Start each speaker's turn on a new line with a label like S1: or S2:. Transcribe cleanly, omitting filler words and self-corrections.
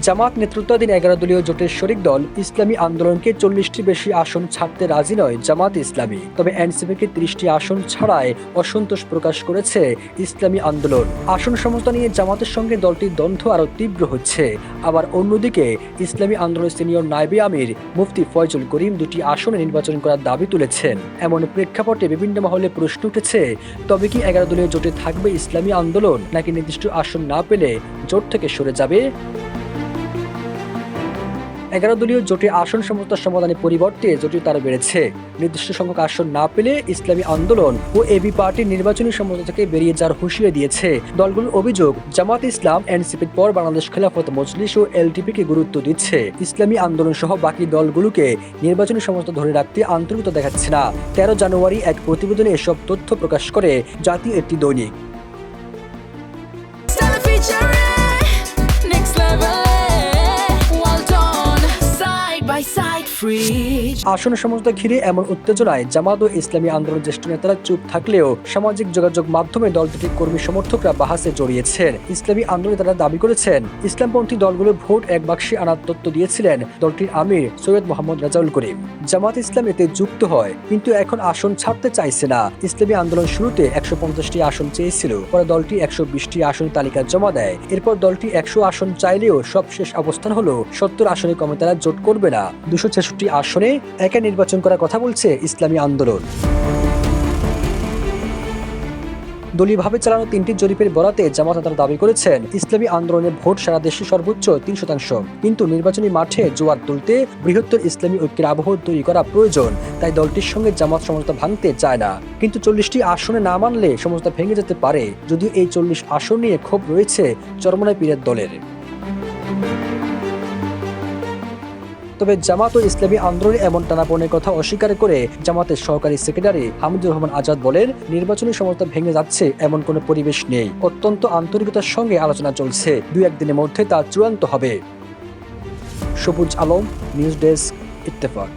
S1: জামাত নেতৃত্বাধীন 11 দলীয় জোটের শরিক দল ইসলামী আন্দোলনকে 40টি বেশি আসন ছাড়তে রাজি নয় জামাত ইসলামী। তবে এনসিপিকে 30টি আসন ছাড়ায় অসন্তোষ প্রকাশ করেছে ইসলামী আন্দোলন। আসন সমঝোতা নিয়ে জামাতের সঙ্গে দলটির দ্বন্দ্ব আরও তীব্র হচ্ছে। আবার অন্যদিকে ইসলামী আন্দোলনের সিনিয়র নায়েবে আমির মুফতি ফয়জুল করিম দুটি আসনে নির্বাচন করার দাবি তুলেছেন। এমন প্রেক্ষাপটে বিভিন্ন মহলে প্রশ্ন উঠেছে, তবে কি 11 দলীয় জোটে থাকবে ইসলামী আন্দোলন, নাকি নির্দিষ্ট আসন না পেলে জোট থেকে সরে যাবে? 11 দলীয় জোটে আসন সমঝোতার সমাধানের পরিবর্তে জটিলতা বেড়েছে। নির্দিষ্ট সংখ্যক আসন না পেলে ইসলামী আন্দোলন ও এবি পার্টির নির্বাচনী সমঝোতা থেকে বেরিয়ে যাওয়ার হুঁশিয়ারি দিয়েছে। দলগুলোর অভিযোগ, জামাত ইসলাম এনসিপির পর বাংলাদেশ খেলাফত মজলিস ও এলটিপিকে গুরুত্ব দিচ্ছে, ইসলামী আন্দোলন সহ বাকি দলগুলোকে নির্বাচনী সমঝোতা ধরে রাখতে আন্তরিকতা দেখাচ্ছে না। 13 জানুয়ারি এক প্রতিবেদনে এসব তথ্য প্রকাশ করে জাতীয় একটি দৈনিক। আসন সমঝোতা ঘিরে এমন উত্তেজনায় জামাত ও ইসলামী আন্দোলনের জ্যেষ্ঠ নেতারা চুপ থাকলেও সামাজিক যোগাযোগ মাধ্যমে দল দুটির কর্মী সমর্থকরা বাহাসে জড়িয়েছেন। ইসলামী আন্দোলনে তারা দাবি করেছেন, ইসলামপন্থী দলগুলো ভোট এক বাক্সে আনার তথ্য দিয়েছিলেন দলটির আমির সৈয়দ মোহাম্মদ রাজাউল করিম। জামাত ইসলাম এতে যুক্ত হয়, কিন্তু এখন আসন ছাড়তে চাইছে না। ইসলামী আন্দোলন শুরুতে 150টি আসন চেয়েছিল, পরে দলটি 120টি আসন তালিকা জমা দেয়। এরপর দলটি 100 আসন চাইলেও সবশেষ অবস্থান হলো 70 আসনে কমে তারা জোট করবে না। 266 আসনে একা নির্বাচন করার কথা বলছে ইসলামী আন্দোলন। দলীয়ভাবে চালানো 3টি জরিপের বরাতে জামাত নেতারা দাবি করেছেন, ইসলামী আন্দোলনের ভোট সারা দেশে সর্বোচ্চ 3%, কিন্তু নির্বাচনী মাঠে জোয়ার তুলতে বৃহত্তর ইসলামী ঐক্যের আবহ তৈরি করা প্রয়োজন। তাই দলটির সঙ্গে জামাত সমঝোতা ভাঙতে চায় না, কিন্তু 40টি আসনে না মানলে সমঝোতা ভেঙে যেতে পারে। যদিও এই 40 আসন নিয়ে ক্ষোভ রয়েছে চরমোনাই পীরের দলের। তবে জামাত ও ইসলামী আন্দোলনের এমন টানাপোড়েনের কথা অস্বীকার করে জামাতের সহকারী সেক্রেটারি হামিদুর রহমান আজাদ বলেন, নির্বাচনী সমঝোতা ভেঙে যাচ্ছে এমন কোনো পরিবেশ নেই। অত্যন্ত আন্তরিকতার সঙ্গে আলোচনা চলছে, 2-1 দিনের মধ্যে তা চূড়ান্ত হবে। সবুজ আলম, নিউজ ডেস্ক, ইত্তেফাক।